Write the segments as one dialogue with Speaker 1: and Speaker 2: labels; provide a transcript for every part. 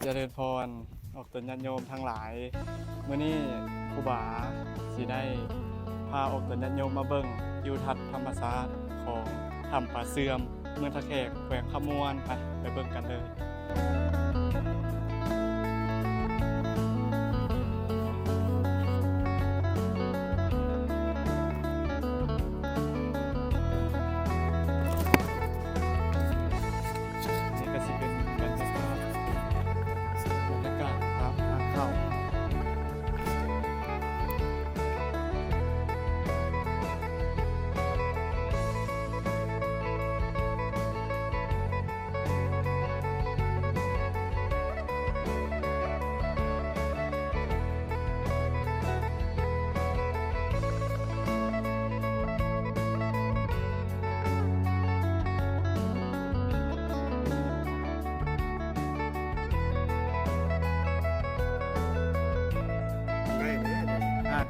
Speaker 1: เจริญพรออกตนญาติโยมทั้งหลายมื้อนี้ครูบาสิได้พาออกตนญาติโยมมาเบิ่งทิวทัศน์ธรรมชาติของถ้ำป่าเสื่อมเมืองทะแขกแขวงขมวนไปเบิ่งกันเลยนี่ก็สิเป็นบรรยากาศครับทางเข้า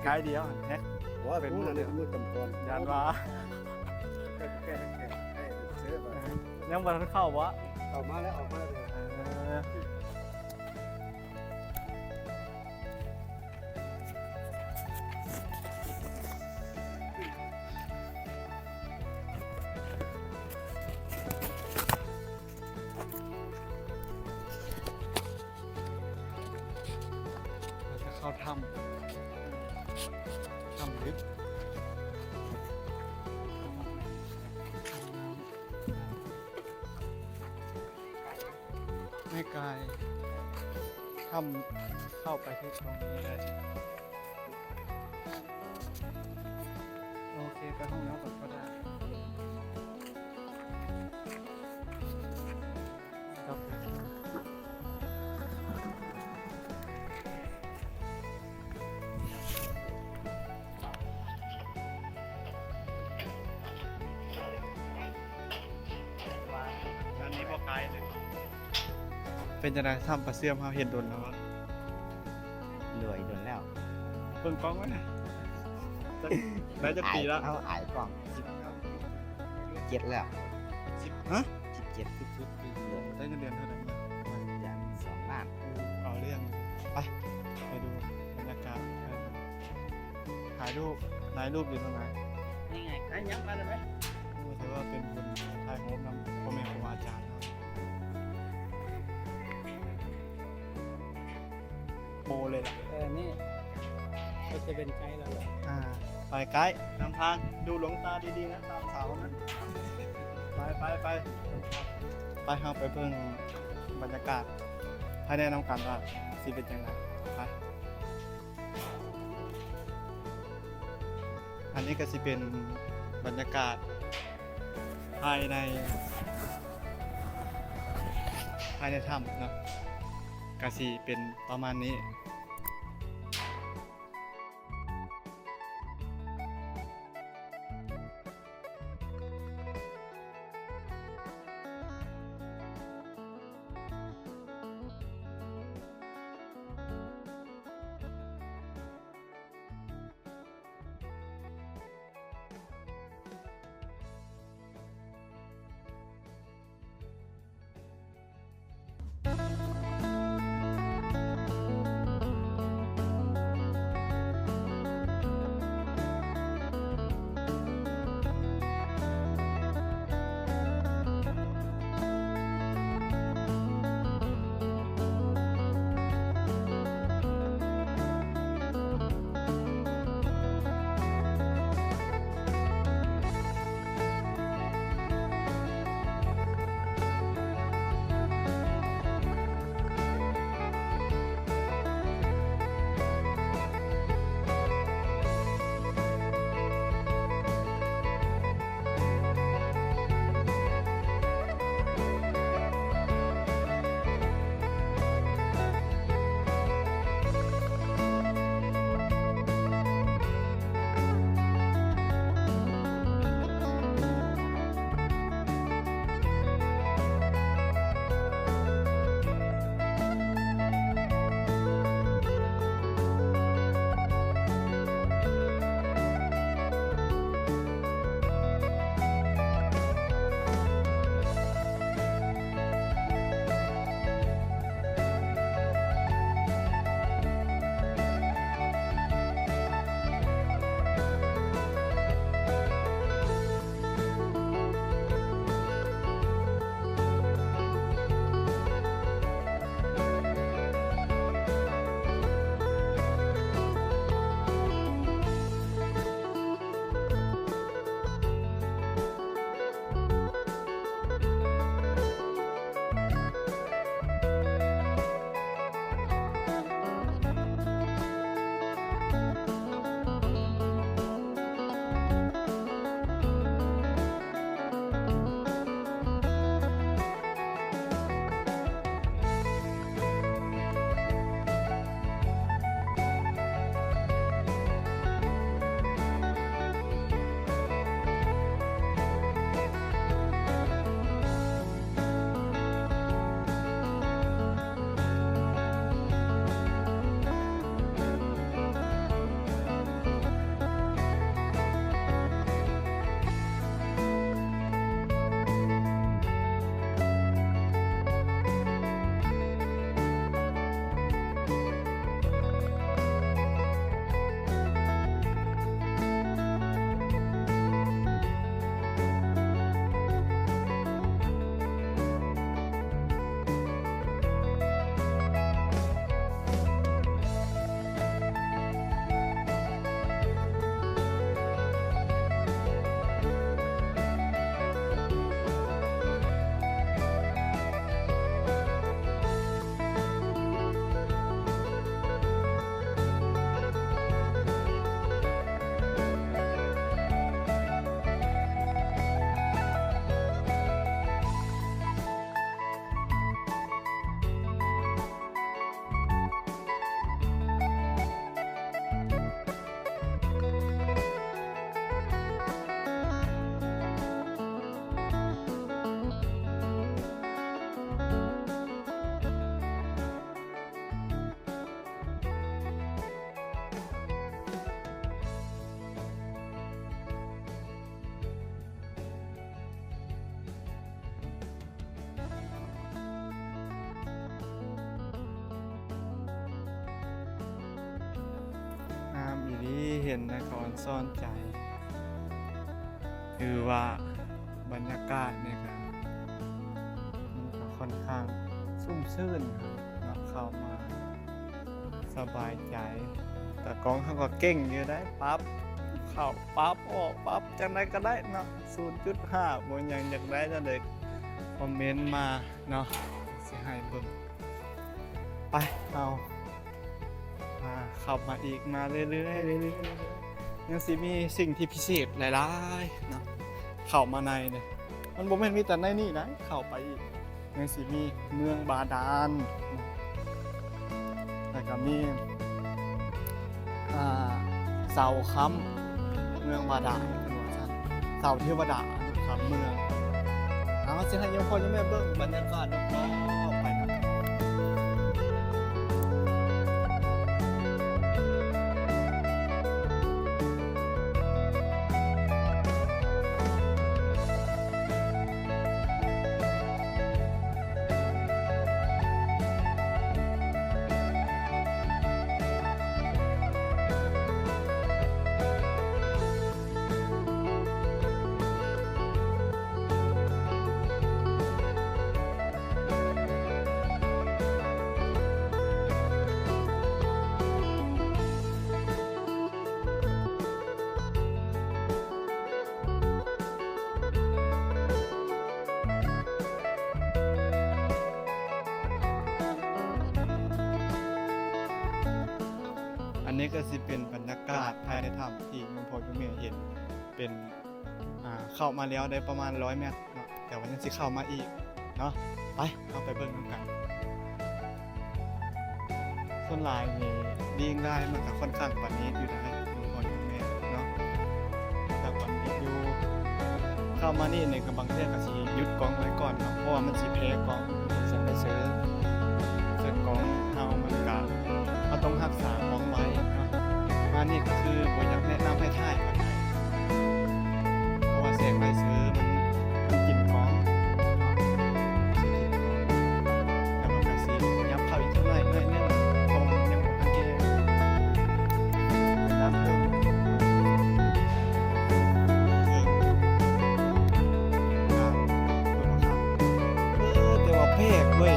Speaker 1: คล้ายเดียวแฮะ
Speaker 2: ว่าเป็นมือเนี่ยมือกำกร
Speaker 1: ยานว่า
Speaker 2: แก่เชื่อว่า
Speaker 1: ยังบ่ทันเข้าวะ
Speaker 2: ออกมาแล้วออกมาเลย
Speaker 1: เราจะเข้าถ้ำลึกไม่ไกลถ้ำเข้าไปที่ตรงนี้เลยโอเคไปห้องน้ำก่อนก็ได้ครับอันนี้พอไกลเลยเป็นจะได้ถ้ำปลาเสื่อมเขาเห็นโดนแล้ววะ
Speaker 2: รวยโดนแล้ว
Speaker 1: เบิ่งกล้องไว้นะได้จะปีแล้ว
Speaker 2: เอาอายกล้องเจ็ดแล้ว
Speaker 1: ฮะ
Speaker 2: 17ปีเลย
Speaker 1: ได้เงินเดือนเท่าไหร่เนี่ย
Speaker 2: มันอย่าง2 ล้าน
Speaker 1: เอาเรื่องไปดูบรรยากาศถ่ายรูปอยู่ตรงไหน
Speaker 2: นี่ไงอันยังมาได้ไหม
Speaker 1: โอ้ถือว่าเป็นบุญถ่ายโฮมนำพ่อแม่ครูบาอาจารย์ครับโบเลยล่ะ
Speaker 2: นี่ก็จะเป็นไกด์เราเลย
Speaker 1: ไปไกด์นำทางดูหลวงตาดีๆนะตามเสานะไปเฮาไปเบิ่งบรรยากาศภายในน้ำกันว่าสิเป็นยังไงไปอันนี้ก็สิเป็นบรรยากาศภายในถ้ำเนาะก็สิเป็นประมาณนี้ ดีเห็นนะก่อนซ่อนใจ คือว่าบรรยากาศเนี่ยครับมันก็ค่อนข้างชุ่มชื่นครับเข้ามาสบายใจ แต่กองเขาก็เก่งอยู่ได้ปั๊บเข้าปั๊บออกปั๊บจังไดก็ได้เนาะ 0.5 บ่ยังอยากได้จังได๋คอมเมนต์มาเนาะสิให้เบิ่งไปเอาเข้ามาอีกมาเรื่อยๆเรื่อยๆยังสิมีสิ่งที่พิเศษหลายๆเนาะเข้ามาในเนี่ยมันบ่แม่นมีแต่ในนี่นะเข้าไปอีกยังสิมีเมืองบาดาลแล้วก็มีเสาค้ำเมืองบาดาลเป็นว่าซั่นเสาเทวดาค้ำเมืองเอาสิให้ยมพ่อยมแม่เบิ่งบรรยากาศรอบๆไปนะ อันนี้ก็สิเป็นบรรยากาศภายในถ้ำที่หลวงพ่อคุณแม่เห็นเป็นเข้ามาแล้วได้ประมาณ100 เมตรเนาะแต่วันนี้สิเข้ามาอีกเนาะไปเอาไปเบิ่งกันส่วนหลายนี่ดีงได้มันก็ค่อนข้างปานนี้อยู่ได้หลวงพ่อคุณแม่เนาะแต่วันนี้อยู่เข้ามานี่ในกับบางเทื่อก็สิหยุดกล้องไว้ก่อนเนาะเพราะว่ามันสิแพ้กล้องสิไปซื้อกล้องเฮามันก็เราต้องรักษากล้องไว้เนาะมานี่ก็คือบ่อยากแนะนำให้ถ่ายปานใดเพราะว่าแสงไฟซื้อมันกินกล้องเนาะสิกินกล้องแต่ว่าก็สิยับเข้าอีกจักหน่อยนึงคงยังบ่ทันแก่ตามเพิ่มแต่ว่าเพกเว้ย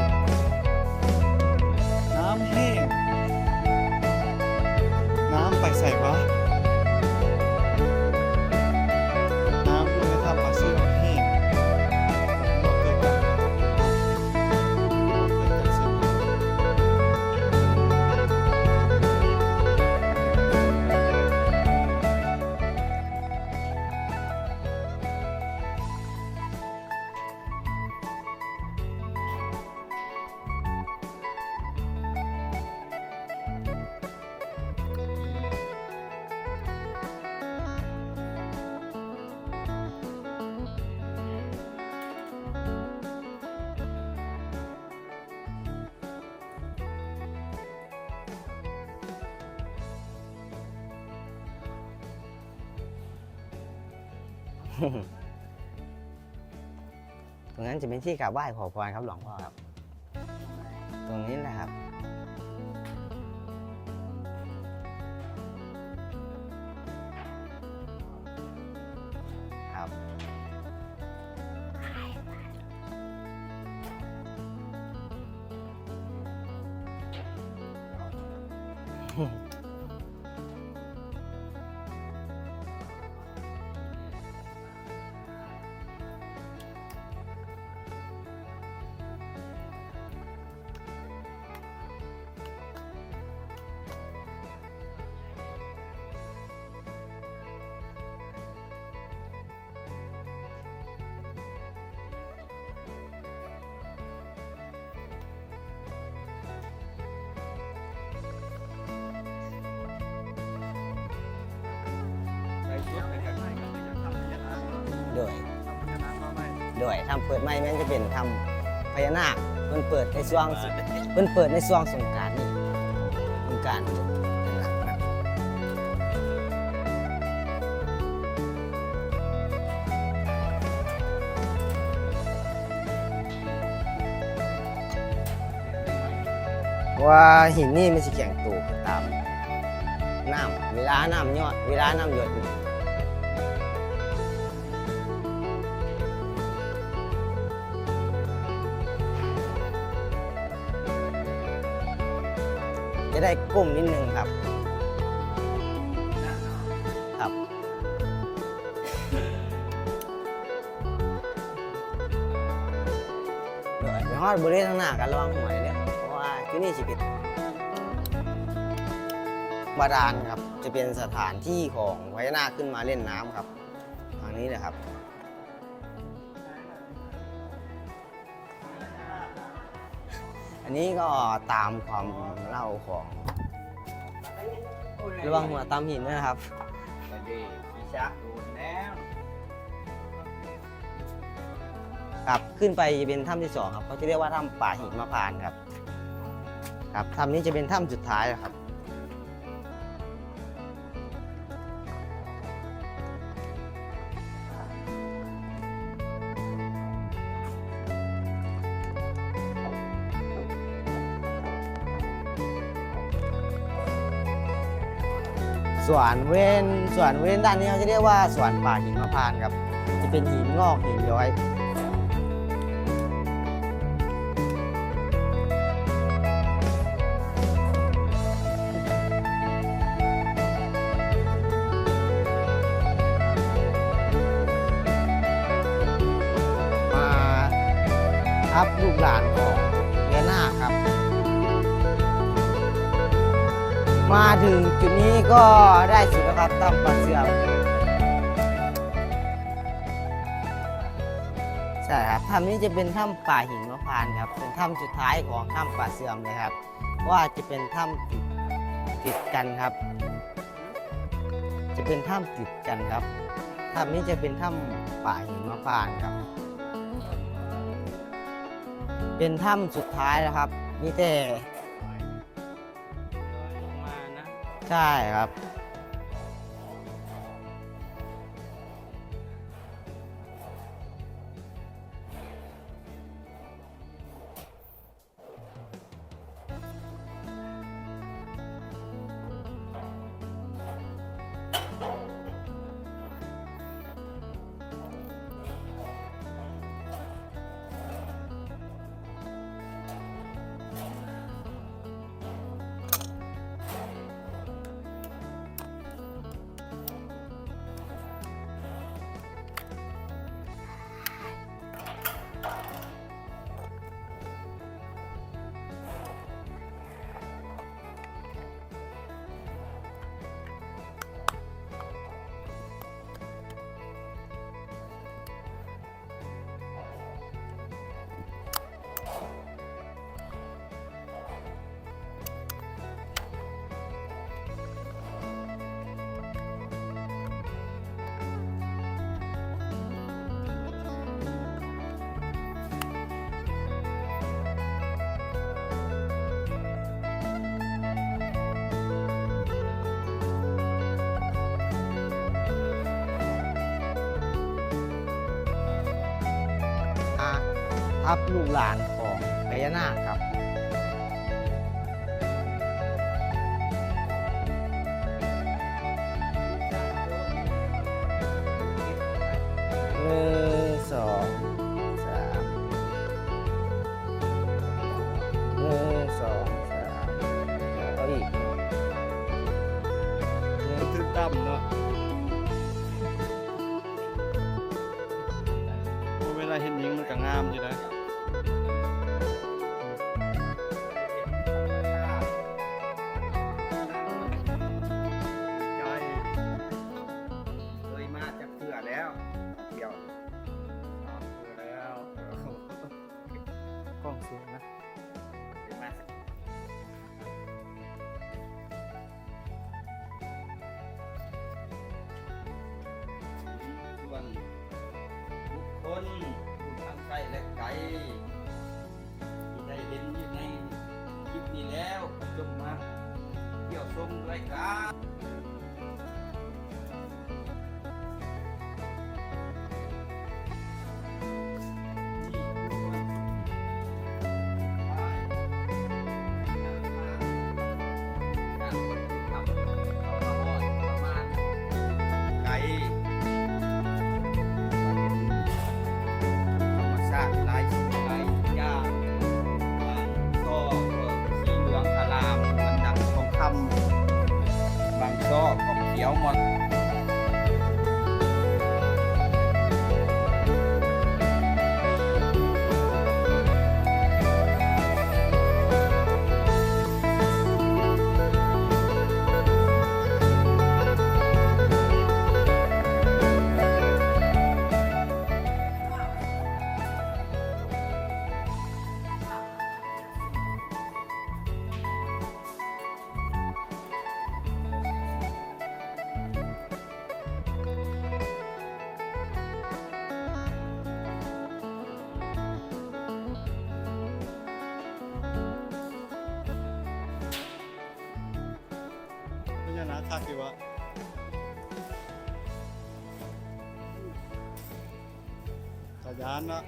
Speaker 1: น้ำแห้งน้ำไปใส่วะน้ำอยู่ในถ้ำปลาเสื่อมแห้งบ่เกิดจากสิ่ง
Speaker 3: ตรงนั้นจะเป็นที่กราบไหว้ขอพรครับหลวงพ่อครับ ตรงนี้นะครับครับโดยทำเปิดไม้แม้นจะเป็นทำพญานาคเพิ่นเปิดในช่วงสงกรานต์นี่สงกรานต์เพราะว่าหินนี่มันสิแข็งตัวตาม น้ำเวลาน้ำยอดเวลาน้ำหยดจะได้ก้มนิดนึงครับครับเดี๋ยวไปฮอดบริเวณข้างหน้ากันระวังหัวเลยเนี่ยเพราะว่าที่นี่สิเป็นบาดาลครับจะเป็นสถานที่ของพญานาคขึ้นมาเล่นน้ำครับทางนี้เลยครับอันนี้ก็ตามความเล่าของระวังหัวตามหินด้วยนะครับ
Speaker 2: แต่ดีพี่ชักโดนแล้ว
Speaker 3: ครับขึ้นไปจะเป็นถ้ำที่สองครับเขาจะเรียกว่าถ้ำป่าหิมพานต์ครับครับถ้ำนี้จะเป็นถ้ำสุดท้ายแล้วครับส่วนเว้นด้านนี้เขาจะเรียกว่าสวนป่าหิมพานต์ครับจะเป็นหินงอกหินย้อยมาทับลูกหลานของพญานาคครับมาถึงจุดนี้ก็ได้สุดแล้วครับถ้ำป่าเสื่อมใช่ครับถ้ำนี้จะเป็นถ้ำป่าหินมะพร้าวครับเป็นถ้ำสุดท้ายของถ้ำป่าเสื่อมเลยครับเพราะว่าจะเป็นถ้ำติดกันครับ จะเป็นถ้ำติดกันครับถ้ำนี้จะเป็นถ้ำป่าหินมะพร้าวครับเป็นถ้ำสุดท้ายแล้วครับมีแต่ใช่ครับทับลูกหลานของพญานาคครับ1 2 3 1 2 3เอาอีก
Speaker 1: ถึงต่ำเนาะเวลาเห็นยิงมันก็งามอยู่นะ
Speaker 2: เคยมาจากเถื่อแล้วเดี๋ยว
Speaker 1: แล้วกล้องสวยนะ
Speaker 2: เคยมาสักส่วนบุคคลผู้ทางใกล้และไกลที่ได้เห็นอยู่ในคลิปนี้แล้วจงมาเที่ยวชมด้วยกัน เ ก็เขียวหมด
Speaker 1: เป็นยังนะคักอยู่วะขยันนะ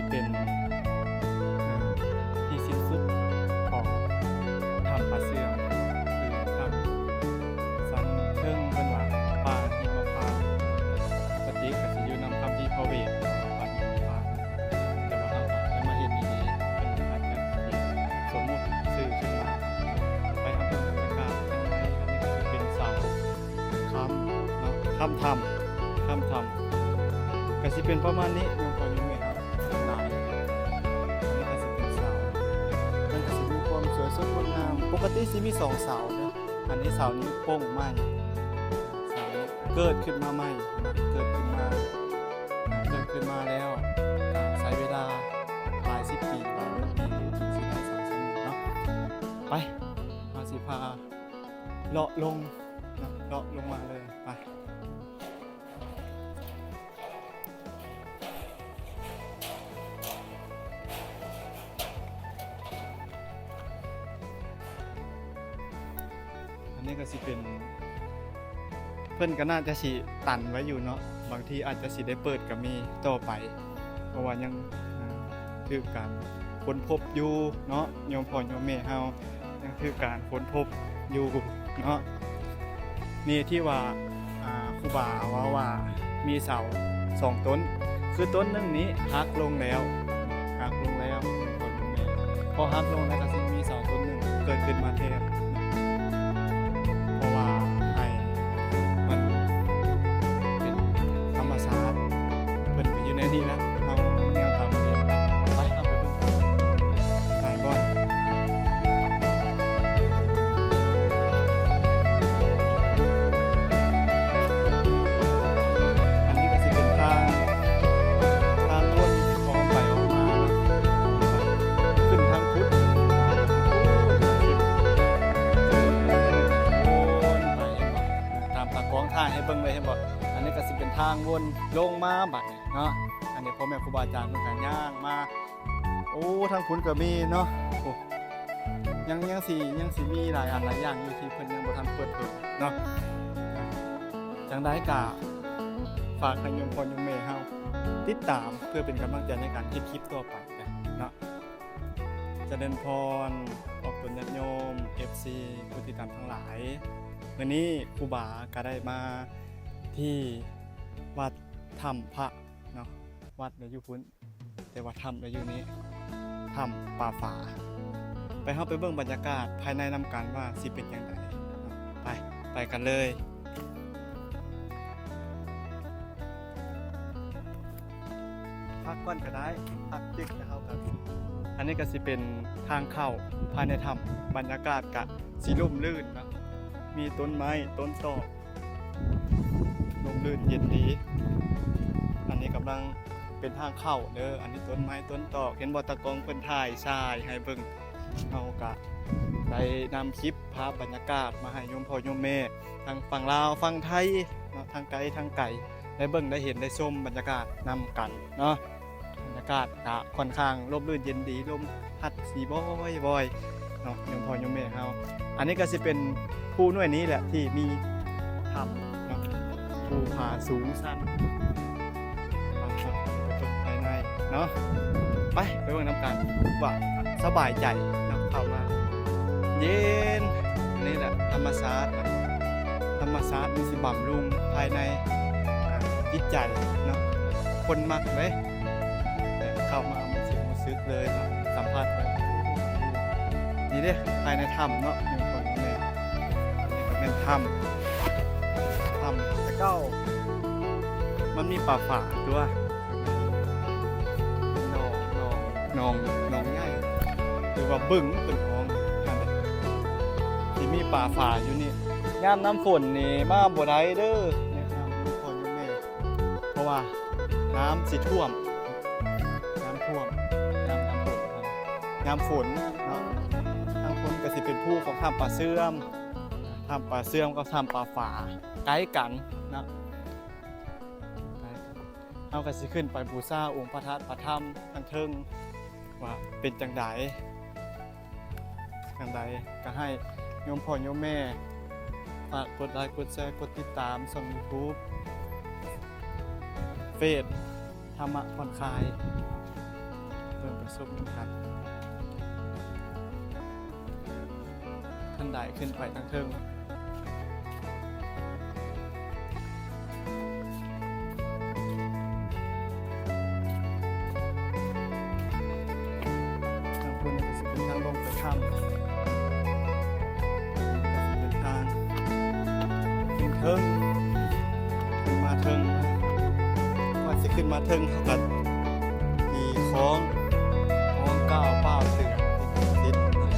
Speaker 1: เป็นที่สิ้นสุดของถ้ำป่าเสื่อมคือถ้ำสันเทิงเป็นว่าป่าหิมพานต์ปกติก็สิอยู่นำคำที่พระเวทป่าหิมพานต์แต่ว่าเราได้มาเห็นดีๆเป็นอาจจะสมมุติสื่อขึ้นมาไปทำเป็นบรรยากาศข้างในอันนี้ก็คือเป็นเสาคำเนาะคำทำก็สิเป็นประมาณนี้โยมพ่อโยมแม่ครับหลายอันนี้ก็สิเป็นเสามันก็สิมีความสวยสดงดงามปกติสิมี2เสาเนาะอันนี้เสานี้โป้งใหม่เสานี้เกิดขึ้นมาใหม่นะเกิดขึ้นมาแล้วใช้เวลาหลายสิบปีหลายปีถึงสิได้เสาสมุดเนาะไปมาสิพาเลาะลงนะเลาะลงมาเลยไปอันนี้ก็สิเป็นเพิ่นก็น่าจะสิตันไว้อยู่เนาะบางทีอาจจะสิได้เปิดก็มีต่อไปเพราะว่ายังถือการค้นพบอยู่เนาะโยมพ่อโยมแม่เฮายังถือการค้นพบอยู่เนาะนี่ที่ว่าครูบาว่ามีเสา2ต้นคือต้นหนึงนี้หักลงแล้วโยมพ่อโยมแม่พอหักลงแล้วก็สิมีเสาต้นหนึงเกิดขึ้นมาแทนเพราะว่าให้มันเป็นธรรมชาติเพิ่นก็อยู่ในนี้แล้วเอาแนวทางนี้ไปเอาไปเบิ่งไปก่อนอันนี้ก็สิเป็นทางวนออกไปออกมาเนาะขึ้นทางพุทธวนไปเห็นบ่ตามตากองถ่ายให้เบิ่งเลยเห็นบ่อันนี้ก็สิเป็นทางวนลงมาบัดนี้เนาะอันนี้พ่อแม่ครูบาอาจารย์เพิ่นก็ย่างมาโอ้ทางพุทธก็มีเนาะโอ้ยังสิมีหลายอันหลายอย่างอยู่ที่เพิ่นยังบ่ทันเปิดเผยเนาะจังได๋ก็ฝากให้โยมพ่อโยมแม่เฮาติดตามเพื่อเป็นกำลังใจในการเฮ็ดคลิปต่อไปเนาะเจริญพรขอบคุณญาติโยม FC ผู้ติดตามทั้งหลายวันนี้ครูบาก็ได้มาที่วัดถ้ำพระเนาะวัดอยู่พุ่นแต่ว่าถ้ำอยู่นี้ถ้ำป่าฝาไปเฮาไปเบิ่งบรรยากาศภายในนำกันว่าสิเป็นจังไดไปกันเลยพักก่อนก็ได้พักจึกจะเข้ากันอันนี้ก็สิเป็นทางเข้าภายในถ้ำบรรยากาศก็สิร่มรื่นนะมีต้นไม้ต้นตอกร่มรื่นเย็นดีอันนี้กำลังเป็นทางเข้าเด้ออันนี้ต้นไม้ต้นตอกเห็นบ่ตะกองเพิ่นถ่ายทรายให้เบิ่งเฮาก็ได้นำคลิปภาพบรรยากาศมาให้โยมพ่อโยมแม่ทางฝั่งลาวฝั่งไทยเนาะทางไกลทางไกลได้เบิ่งได้เห็นได้ชมบรรยากาศนำกันเนาะบรรยากาศก็ค่อนข้างร่มรื่นเย็นดีลมพัดสีบ่อยๆเนาะโยมพ่อโยมแม่เฮาอันนี้ก็สิเป็นภูหน่วยนี้แหละที่มีถ้ำเนาะภูผาสูงชันภายในเนาะไปเบิ่งนำกันว่าสบายใจเนาะเข้ามาเย็นนี่แหละธรรมชาติธรรมชาติมีสิบำรุงภายในจิตใจเนาะคนมักเลยเข้ามามันสิรู้สึกเลยเนาะสัมผัสเลยนี่เด้ภายในถ้ำเนาะอยู่คนนี้นี่ก็เป็นถ้ำแต่เก้ามันมีป่าฝาด้วยน้องใหญ่หรือว่าบึ้งเป็นของนั่นแหละที่มีป่าฝาอยู่นี่ยามน้ำฝนนี่มาบ่ได้เด้อเนี่ยน้ำมีคนอยู่แม่เพราะว่าน้ำสิท่วมน้ำฝนเนาะน้ำฝนก็สิเป็นผู้ของถ้ำป่าเสื่อมถ้ำป่าเสื่อมกับถ้ำป่าฝาใกล้กันนะเอาก็สิขึ้นไปบูชาองค์พระธาตุพระธรรมทางเทิงว่าเป็นจังใดก็ให้โยมพ่อโยมแม่ฝากกดไลค์กดแชร์กดติดตามช่อง YouTube เฟซธรรมะผ่อนคลาย บิ่งไปซุบนำกันท่านใดขึ้นไปทางเทิงทางคุณก็สิเป็นทางลงไปถ้ำก็สิเป็นทางขึ้นเทิงขึ้นมาเทิงว่าสิขึ้นมาเทิงเท่ากันมีคล้องก้าวเป้าเสือติดดันขึ้น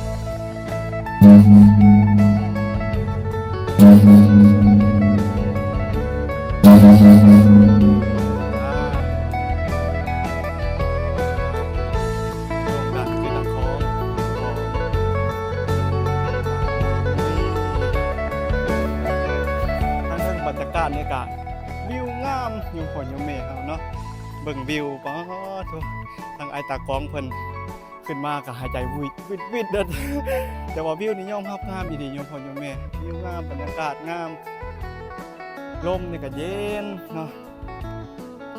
Speaker 1: ทางคล้องทางเทิงบรรยากาศเนี่ยกะวิวงามอยู่หัวอยู่เมฆเอาเนาะเบิ่งวิวป๊อดทางไอตากล้องเพิ่นขึ้นมาก็หายใจวิดเด้อ แต่ว่าวิวนี่ย่อมงามอีดีโยมพ่อโยมแม่วิวงามบรรยากาศงามลมนี่ก็เย็นเนาะ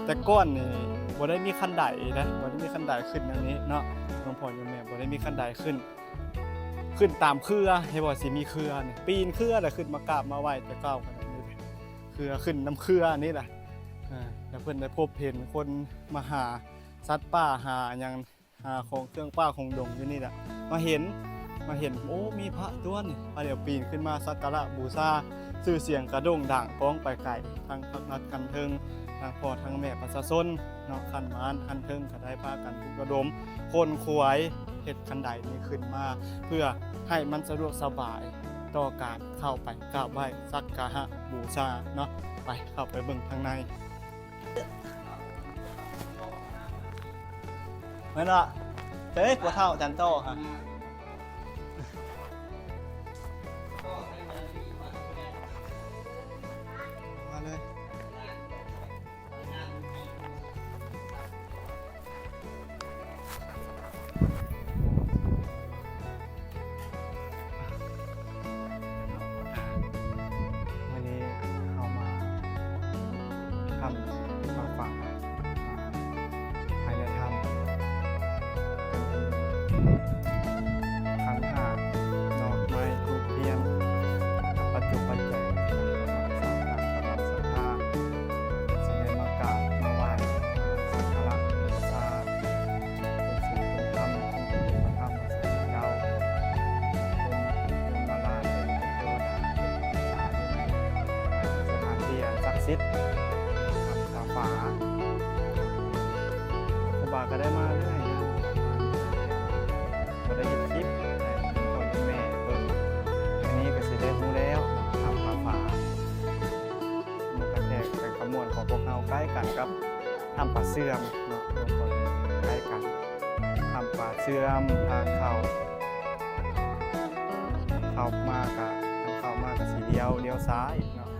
Speaker 1: แต่ก่อนนี่บ่ได้มีคันไดนะบ่ได้มีคันไดขึ้นอย่างนี้เนาะโยมพ่อโยมแม่บ่ได้มีคันไดขึ้นตามเครือให้บ่สิมีเครือนี่ปีนเครือแล้วขึ้นมากราบมาไหว้แต่เก้าขนาดนี้เครือขึ้นน้ำเครือนี่แหละแล้วเพิ่นได้พบเห็นคนมาหาสัตว์ป่าหาหยังหาของเครื่องป่าของดงอยู่นี่แหละมาเห็นโอ้มีพระตัวนี่เดี๋ยวปีนขึ้นมาสักการะบูชาชื่อเสียงกระโด่งด่างก้องไปไกลทางพักนัดกันเทิงทางพ่อทางแม่ประชาชนเนาะคันมานคันเทิงก็ได้พากันปลุกระดมคนขวายเฮ็ดคันใดนี้ขึ้นมาเพื่อให้มันสะดวกสบายต่อการเข้าไปกราบไหว้สักการะบูชาเนาะไปเข้าไปเบิ่งทางในแม่นว่าเฮ้ยหัวเท่าจันโตฮะมาเลยวันนี้เข้ามาทำมาฝากภายในถ้ำขันหาดอกไม้ทูบเทียนปัจจุบันใจสร้างการกำลังศรัทธาสิ่งใดมากราบมาไหว้สักการะบูชาเป็นสิ่งเป็นธรรมของพระธรรมสัจเจ้าเป็นมาลาเป็นเทวดาเป็นสาธุในสถานที่ศักดิ์สิทธิ์ทำตาฝาครูบาก็ได้มาเรื่อยนะก็ได้ยินคลิปในคนแม่เบิ่งอันนี้ก็สิได้รู้แล้วทำตาฝามันก็แค่เป็นขมวดของพวกเราใกล้กันกับทำปลาเสื่อมเนาะทุกคนใกล้กันทำปลาเสื่อมทางเข้ามากะทางเข้ามากะสีเลี้ยวซ้ายเนาะ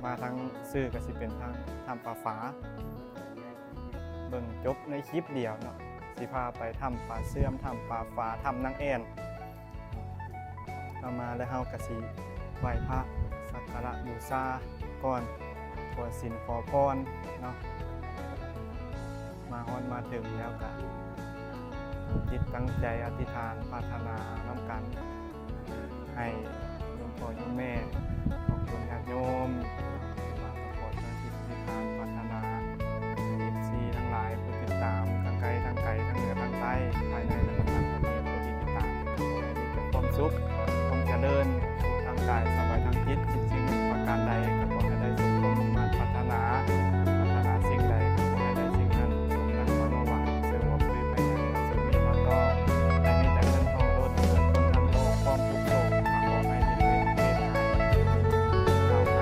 Speaker 1: มาทางซื่อก็สิเป็นทางทำปลาฝาเบิ่งจบในคลิปเดียวเนาะสิพาไปทำปลาเสื่อมทำปลาฝาทำนางแอ่นเอามาแล้วเฮาก็สิไหว้พระสักการะบูชาก่อนขอศีลขอพรเนาะมาฮอดมาถึงแล้วก็จิตตั้งใจอธิษฐานปรารถนาน้ำกันให้โยมพ่อโยมแม่ขอบคุณญาติโยมมาประกอบทางจิตอธิษฐานปรารถนาFC ทั้งหลายผู้ติดตามทั้งไกลทั้งเหนือทั้งใต้ภายในและต่างประเทศผู้ที่ติดตามขอให้มีแต่ความสุขความเจริญสุขทางกายสบายทางจิตคิดสิ่งหนึ่งประการใดก็ขอให้ได้สมความมุ่งมั่นปรารถนาสิ่งใดก็ขอให้ได้สิ่งนั้นสมดังมโนหวังเสื่อมว่าปริไปอย่างสุดมีมาต่อให้มีแต่เงินทองล้นเกิดคนทั้งโลกความทุกข์โศกขอให้ยิ่งเป็นเมตตาเอาไป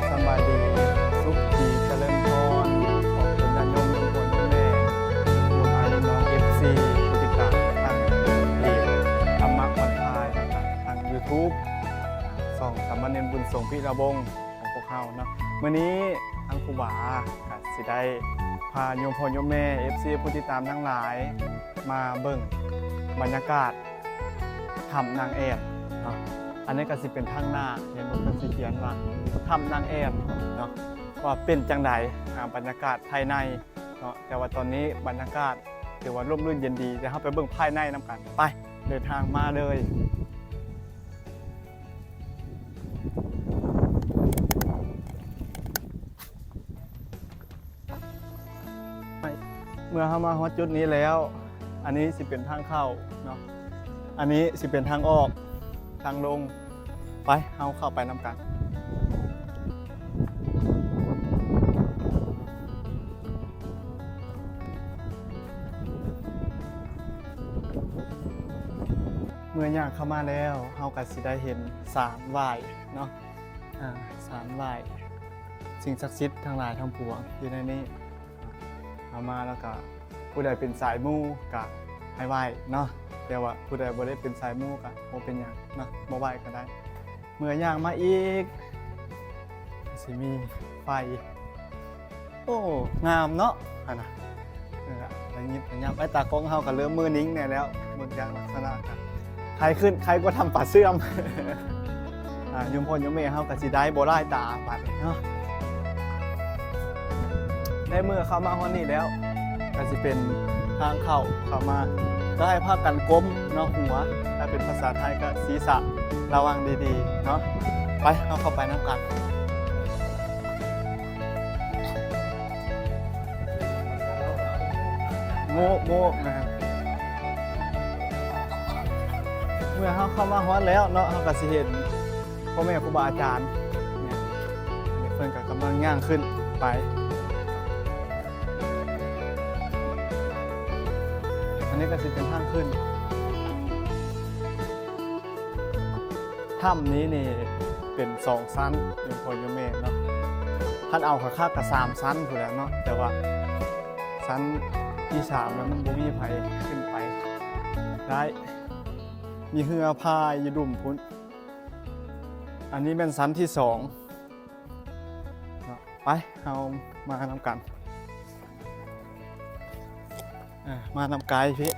Speaker 1: สบายดีสุขดีเจริญพรขอบคุณญาติโยมทุกคนทุกแม่โยมอายุน้อง FC ผู้ติดตามทางเพจธรรมะผ่อนคลายทาง YouTube ส่องสามเณรบุญส่งพิระบงของพวกเขาเนาะมื้อนี้ทางครูบาก็สิได้พาโยมพ่อโยมแม่ FC ผู้ติดตามทั้งหลายมาเบิ่งบรรยากาศถ้ำนางแอ่นเนาะ อันนี้ก็สิเป็นทางหน้าเห็นบ่เพิ่นสิเขียนว่าถ้ำนางแอ่นเนาะว่าเป็นจังไดบรรยากาศภายในเนาะแต่ว่าตอนนี้บรรยากาศถือว่าร่มรื่นเย็นดีเดี๋ยวเราไปเบิ่งภายในนํกันไปเดินทางมาเลยเมื่อเข้ามาฮอดจุดนี้แล้วอันนี้สิเป็นทางเข้าเนาะอันนี้สิเป็นทางออกทางลงไปเอาเข้าไปนํกันเมื่อย่างเข้ามาแล้วเฮาก็สิได้เห็นศาลไหว้เนาะศาลไหว้สิ่งศักดิ์สิทธิ์ทั้งหลายทั้งปวงอยู่ในนี้เข้ามาแล้วก็ผู้ใดเป็นสายมูก็ให้ไหว้เนาะแต่ว่าผู้ใดบ่ได้เป็นสายมูก็บ่เป็นหยังเนาะบ่ไหว้ก็ได้เมื่อย่างมาอีกสิมีไฟโอ้งามเนาะหั่นน่ะแล้วยิบยับไอ้ตากล้องเฮาก็เริ่มมือนิ่งแน่แล้วเบิ่งอย่างลักษณะกันใครขึ้นใครก็ทำป่าเสื่อม ยมพ่อยมแม่เฮาก็สิได้บ่ได้ตาบัดนี้เนาะได้มือเข้ามาฮอดนี่แล้วก็สิเป็นทางเข้ามาก็ให้พากันก้มเนาะหัวถ้าเป็นภาษาไทยก็ศีรษะระวังดีๆเนาะไปเอาเข้าไปนำกันโง่นะครับเมื่อเข้ามาฮอดแล้วเนาะเฮาก็สิเห็นพ่อแม่ครูบาอาจารย์เนี่ยเพิ่นก็กำลังย่างขึ้นไปอันนี้ก็สิเป็นทางขึ้นถ้ำนี้นี่เป็น2ชั้นโยมพ่อโยมแม่เนาะคันเอาคักๆก็3ชั้นพู้นแหล้วเนาะแต่ว่าชั้นที่3แล้วมันบ่มีไผขึ้นไปได้มีเรือพายอยู่ดุ่มพุ่นอันนี้เป็นชั้นที่2ไปเอามานำกันมานำไกลพี่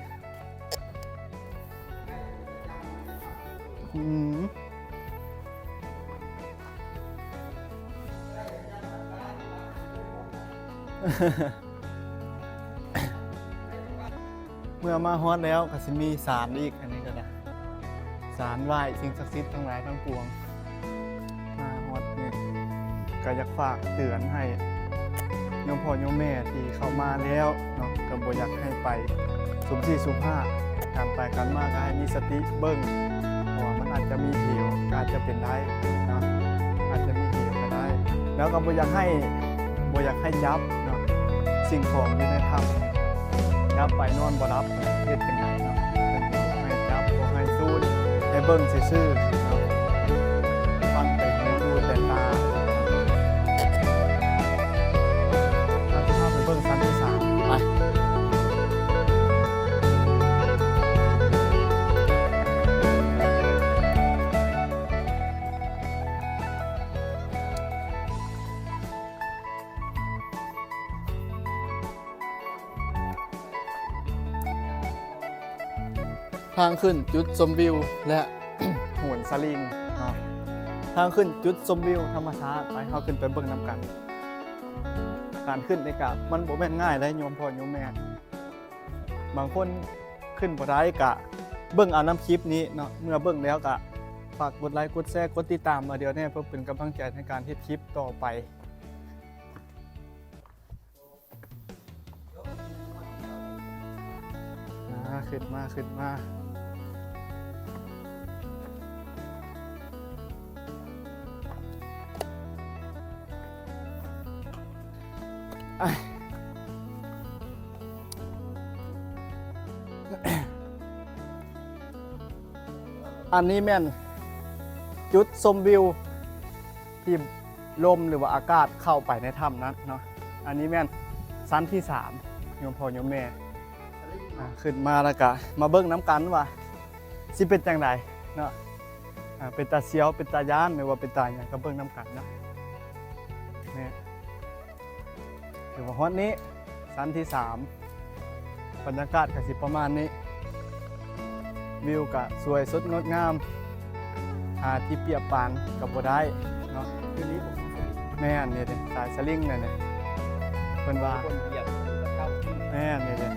Speaker 1: เมื่อมาฮอดแล้วก็สิมีศาลอีกอันนี้ก็ได้ศาลไหว้สิ่งศักดิ์สิทธิ์ทั้งหลายทั้งปวงมาฮอดนี่ก็อยากฝากเตือนให้โยมพ่อโยมแม่ที่เข้ามาแล้วเนาะก็บ่อยากให้ไปสุ่ม4สุ่ม5การไปกันมาก็ให้มีสติเบิ่งเพราะว่ามันอาจจะมีเหวอาจจะเป็นได้เนาะอาจจะมีเหวก็ได้แล้วก็บ่อยากให้จับเนาะสิ่งของอยู่ในถ้ำจับไปนอนบ่รับเฮ็ดจังไดเนาะเป็นบ่ให้จับบ่ให้ซูนให้เบิ่งซื่อๆเนาะฟังแต่หูดูแต่ตาเราจะเข้าไปเบิ่งชั้นที่3ไปทางขึ้นจุดชมวิวและ โหนสลิงเนาะทางขึ้นจุดชมวิวธรรมชาติไปเขาขึ้นไปเบิ่งน้ำกันการขึ้นในกะมันบ่แม่นง่ายได้โยมพ่อโยมแม่บางคนขึ้นบ่ได้กะเบิ่งเอาน้ำคลิปนี้เนาะเมื่อเบิ่งแล้วกะฝากกดไลค์กดแชร์กดติดตามมาเดี๋ยวนี้เพื่อเป็นกำลังใจในการเฮ็ดคลิปต่อไปขึ้นมาอันนี้แม่นจุดชมวิวที่ลมหรือว่าอากาศเข้าไปในถ้ำนั้นเนาะอันนี้แม่นชั้นที่3โยมพ่อโยมแม่ขึ้นมาแล้วก็มาเบิ่งน้ำกันว่าสิเป็นจังไดเนาะเป็นตาเสียวเป็นตาย้านหรือว่าเป็นตาหยังก็เบิ่งน้ำกันเนาะนี่ถือว่าฮอดนี้ชั้นที่3บรรยากาศก็สิประมาณนี้วิวก็สวยสดงดงาม หาที่เปรียบปานกับบ่ได้เนาะ
Speaker 2: คืนนี้ผม
Speaker 1: แม่นนี่เด้สายสลิงนั่นน่ะเพิ่นว่า
Speaker 2: คนเหยียบกับเจ้าที่
Speaker 1: แม่นนี่เด้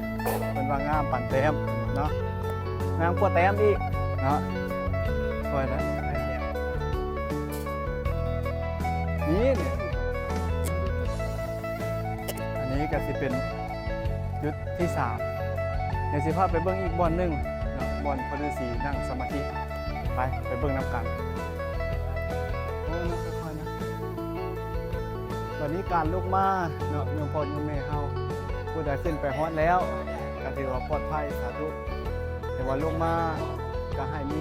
Speaker 1: เพิ่นว่างามปานแต้มเนาะงามกว่าแต้มอีกเนาะค่อยนะนี่เนี่ยอันนี้ก็สิเป็นยุทธที่3เดี๋ยวสิพาไปเบิ่งอีกบ่อนหนึงเนาะบ่อนพระฤาษีนั่งสมาธิไปเบิ่งนํกันโอ้ยค่อยๆนะวันนี้การลุกมาเนาะโยมพ่อโยมแม่เฮาผู้ใดขึ้นไปฮอดแล้วก็ถือว่าปลอดภัยสาธุแต่ว่าลงมาก็ให้มี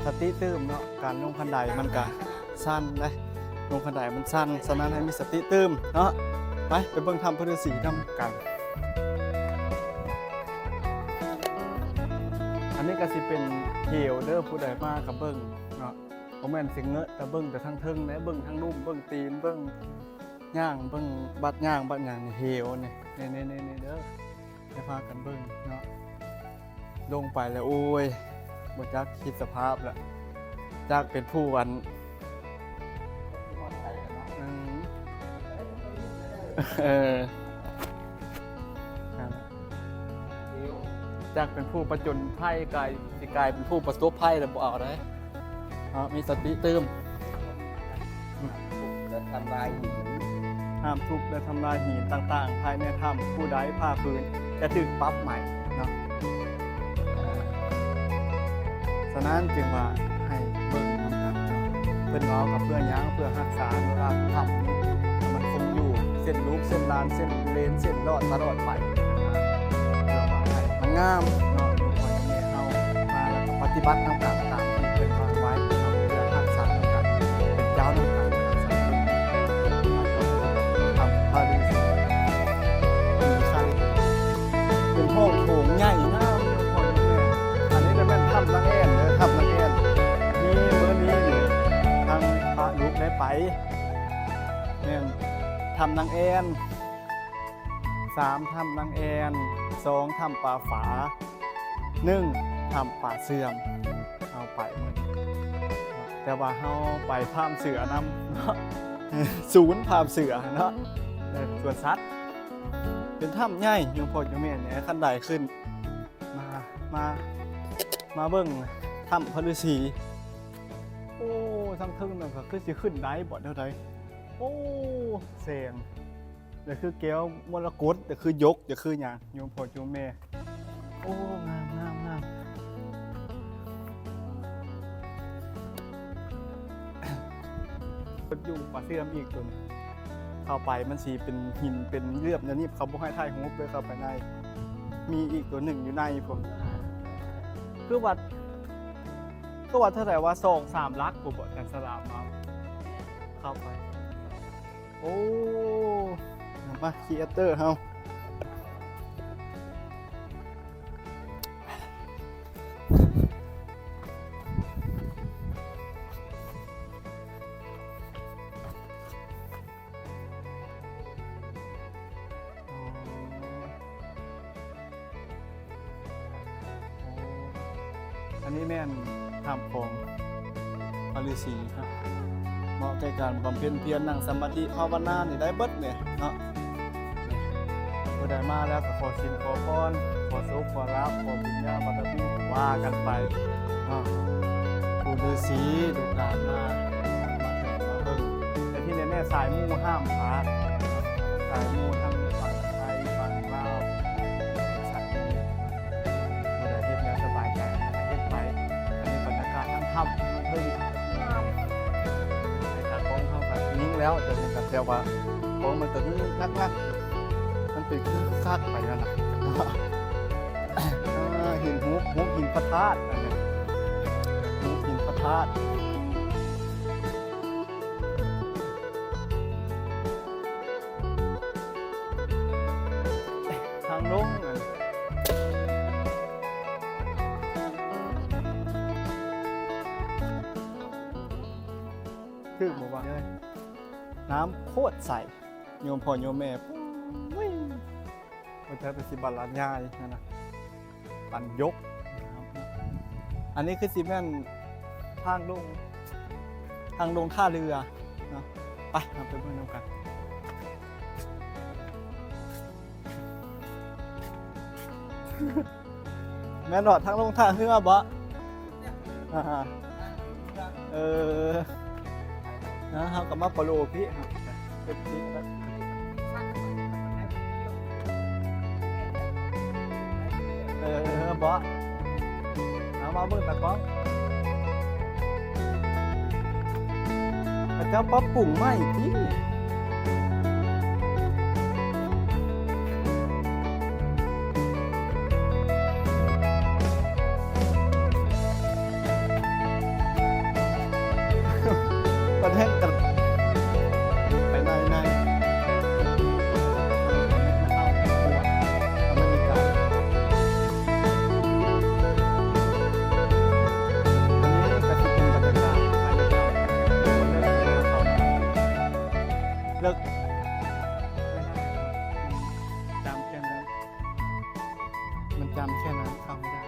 Speaker 1: สติตื่มเนาะการลงคันไดมันก็สั้นนะลงคันไดมันสั้นฉะนั้นให้มีสติตื่มเนาะไปเบิ่งธรรมพระฤาษีนํกัน อันนี้ก็สิเป็นเหวเด้อผู้ใดมากับเบิ่งเนาะบ่แม่นสิเงอะแต่เบิ่งแต่ทั้งเทิงและเบิ่งทั้งลุ่มเบิ่งตีนเบิ่งย่างเบิ่งบัดย่างบัดหยังนี่เหวนี่นี่เด้อให้พากันเบิ่งเนาะลงไปแล้วโอ้ยบ่จักคิดสภาพแล้วจักเป็นผู้วันอืมเออนั่นแหละ จากเป็นผู้ประจนภัยกลายสิกลายเป็นผู้ประสบภัยแล้วบ่เอาได้มีสติเติม
Speaker 2: จะทำลายหิน
Speaker 1: ห้ามทุบและทำลายหินต่างๆ ภายในถ้ำผู้ใดผ่าฝืนจะถูกปรับใหม่เนาะฉะนั้นจึงว่าให้เบิ่งนำกันเนาะเพื่อนเรากับเพื่อนยั้งเพื่อรักษาอนุรักษ์ถ้ำนี้ให้มันคงอยู่เส้นลูกเส้นลานเส้นเลนเส้นรอดตลอดไปเพื่อว่าให้มันงามเนาะทุกคนยังไงเฮามาแล้วก็ปฏิบัตินำกันตามที่เพิ่นวางไว้เนาะเพื่อรักษานำกันเป็นเจ้านำกันรักษาเพิ่นทำพาดีสิมีใครเป็นห้องโถงใหญ่งามทุกคนเนี่ยอันนี้จะเป็นถ้ำนางแอ่นเด้อถ้ำนางแอ่นมีมื้อนี้นี่ทางพระลูกได้ไปแม่นถ้ำนางแอ่น3ถ้ำนางแอ่น2ถ้ำป่าฝา1ถ้ำป่าเสื่อมเอาไปมื้อนี้แต่ว่าเฮาไปพามเสือนำเนาะ ศูนย์พามเสือเนาะสวนสัตว์เป็นถ้ำใหญ่โยมพ่อโยมแม่เนี่ยขั้นใดขึ้นมาเบิ่งถ้ำพระฤาษีโอ้ทั้งทึ่งนั่นก็คือสิขึ้นได้บ่เท่าใดโอ้แสงเดี๋ยวคือแก้วมรกตเดี๋ยวคือยกเดี๋ยวคือหยังโยมพ่อโยมแม่โอ้งามอยู่ป่าเสื่อมอีกตัวนึงเข้าไปมันสีเป็นหินเป็นเลือบนะนี่เขาบอกให้ถ่ายรูปเลยเข้าไปในมีอีกตัวหนึ่งอยู่ในผมคือวัดเท่าไหร่ว่า2-3 ลักผมบอกกันสลามเอาเข้าไปโอ้มาครีเอเตอร์เฮาอันนี้แม่นทำของพระฤาษีครับเหมาะแก่การบำเพ็ญเพียรนั่งสมาธิภาวนานี่ได้เบิดเนี่ยเนาะผู้ใดมาแล้วก็ขอสินขอพรขอสุขขอลาภขอบุญญาบารมีว่ากันไปเนาะผู้ฤาษีลูกหลานมาเบิ่งแต่ที่แน่ๆสายมูห้ามพลาดสายมูทั้งฝั่งไทยฝั่งลาวสายมูผู้ใดเฮ็ดแล้วสบายใจเฮ็ดไปอันนี้บรรยากาศทั้งถ้ำเพิ่งงามในทางของเขากับนิ่งแล้วจะเป็นกับเดียวว่าของมันตัวนี้นักมันเป็นคือคักไปแล้วนะหินหุบหินพระธาตุอันนี้หุบหินพระธาตุทางลงอันคือบอกว่าเลยน้ำโคตรใสโยมพ่อโยมแม่ปุ้ยมันจะเป็นสิบาลานยายนั่นนะปันยกนะครับอันนี้คือซีเมนทางลง ทางลงท่าเรือเนาะไปเราไปเบิ่งนำกันแม่นบ่ทางลงท่าเรือบ่อ่าเออนะเฮาก็มาปะโลพี่ครับเป็นพี่ครับบ่เอามาเบิ่งตะกล้องพระเจ้าปรับปรุงใหม่ที่ประเทศกันไปในอเมริกา เลิกจำแค่นั้นมันจำแค่นั้นเข้าไม่ได้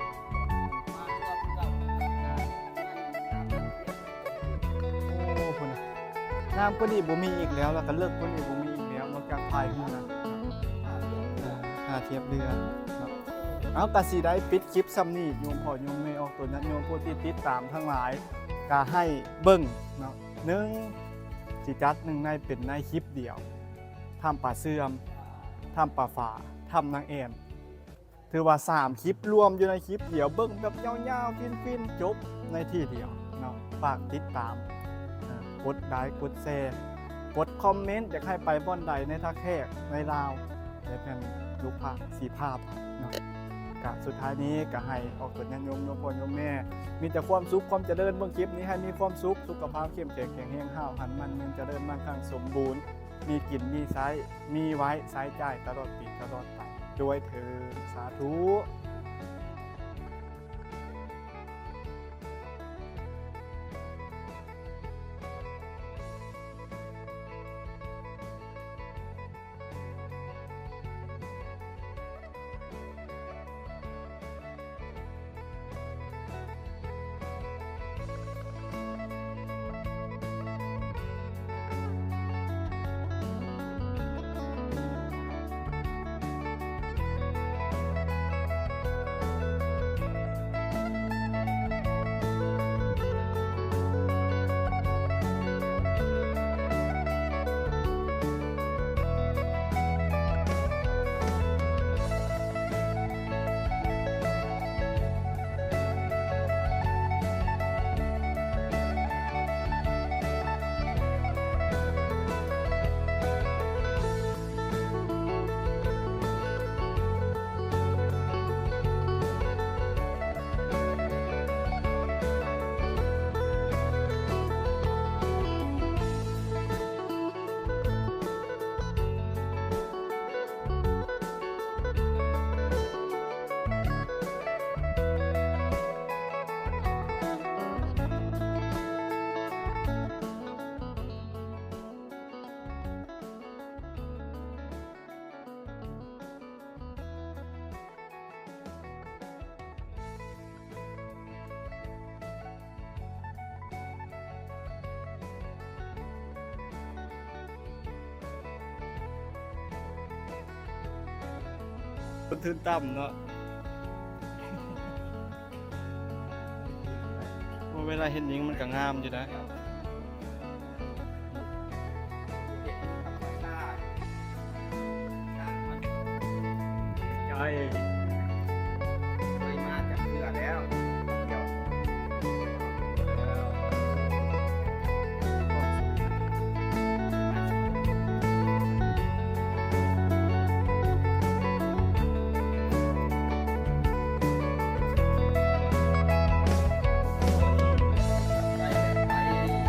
Speaker 1: โอ้คนน้ำก็ดีบ่มีอีกแล้วแล้วก็เลิกก็ดีบ่มีอีกแล้วนอกจากพายขึ้นนะเทียบเรือเอากะสีได้ปิดคลิปซ้ำนี่โยมพ่อโยมแม่ออกตัวนั้นโยมผู้ที่ติดตามทั้งหลายก็ให้เบิ่งเนาะสิจัดในเป็นในคลิปเดียวทำป่าเสื่อมทำป่าฝาทำนางแอนถือว่า3คลิปรวมอยู่ในคลิปเดียวเบิ่งแบบยาวๆฟินๆจบในที่เดียวเนาะฝากติดตามกดไลค์กดแชร์กดคอมเมนต์อยากให้ไปบ่อนใดในท่าแขกในลาวและเป็นรูปภาพสีภาพเนาะกะสุดท้ายนี้ก็ให้ออกกฎญาติโยมโยมพ่อโยมแม่มีแต่ความสุขความเจริญเบื้องคลิปนี้ให้มีความสุขสุขภาพเข้มแข็งแข็งแรงห้าวหันมันเงินเจริญมั่งคั่งสมบูรณ์มีกินมีใช้มีไว้ใช้จ่ายตลอดปีตลอดไปด้วยเถิดสาธุทื่นต่ำเนาะเวลาเห็นยิงมันก็งามอยู่นะใช่
Speaker 2: เคยมาจากเรือแล้วเดี๋ยวใจ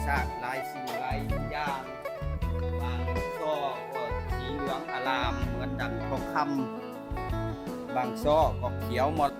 Speaker 2: ชาติหลายสิ่งหลายอย่างบางซ้อก็สีเหลืองอารามเหมือนดังทองคำบางซ้อก็เขียวหมด